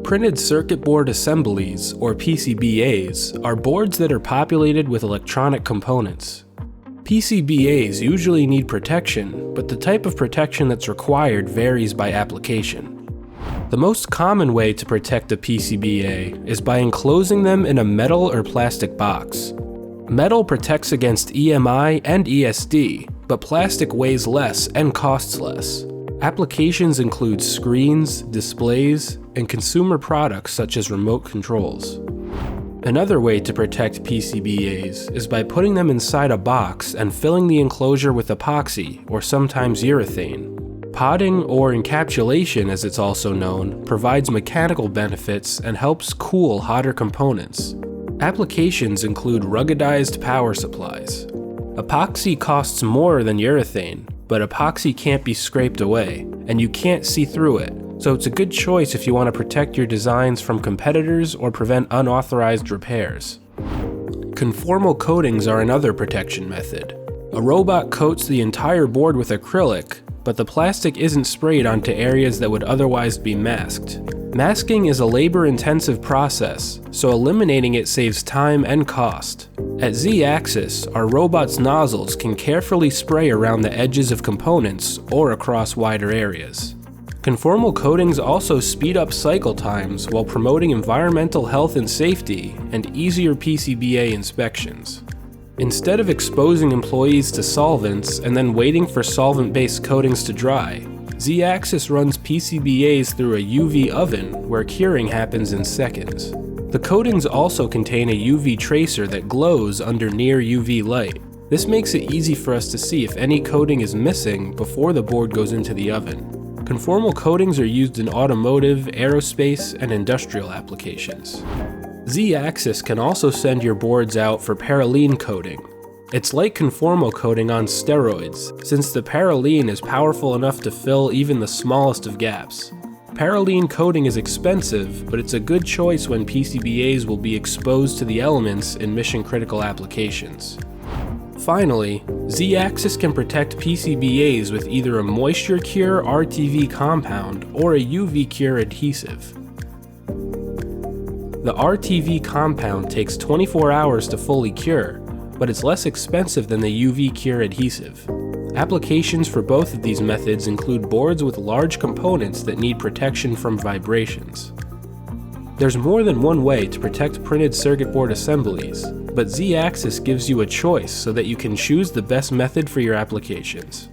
Printed circuit board assemblies, or PCBAs, are boards that are populated with electronic components. PCBAs usually need protection, but the type of protection that's required varies by application. The most common way to protect a PCBA is by enclosing them in a metal or plastic box. Metal protects against EMI and ESD, but plastic weighs less and costs less. Applications include screens, displays, and consumer products such as remote controls. Another way to protect PCBAs is by putting them inside a box and filling the enclosure with epoxy, or sometimes urethane. Potting, or encapsulation as it's also known, provides mechanical benefits and helps cool hotter components. Applications include ruggedized power supplies. Epoxy costs more than urethane, but epoxy can't be scraped away, and you can't see through it, so it's a good choice if you want to protect your designs from competitors or prevent unauthorized repairs. Conformal coatings are another protection method. A robot coats the entire board with acrylic, but the plastic isn't sprayed onto areas that would otherwise be masked. Masking is a labor-intensive process, so eliminating it saves time and cost. At Z-axis, our robot's nozzles can carefully spray around the edges of components or across wider areas. Conformal coatings also speed up cycle times while promoting environmental health and safety and easier PCBA inspections. Instead of exposing employees to solvents and then waiting for solvent-based coatings to dry, Z-axis runs PCBAs through a UV oven where curing happens in seconds. The coatings also contain a UV tracer that glows under near UV light. This makes it easy for us to see if any coating is missing before the board goes into the oven. Conformal coatings are used in automotive, aerospace, and industrial applications. Z-axis can also send your boards out for Perylene coating. It's like conformal coating on steroids, since the Perylene is powerful enough to fill even the smallest of gaps. Perylene coating is expensive, but it's a good choice when PCBAs will be exposed to the elements in mission-critical applications. Finally, Z-axis can protect PCBAs with either a moisture cure RTV compound or a UV cure adhesive. The RTV compound takes 24 hours to fully cure, but it's less expensive than the UV cure adhesive. Applications for both of these methods include boards with large components that need protection from vibrations. There's more than one way to protect printed circuit board assemblies, but Z-axis gives you a choice so that you can choose the best method for your applications.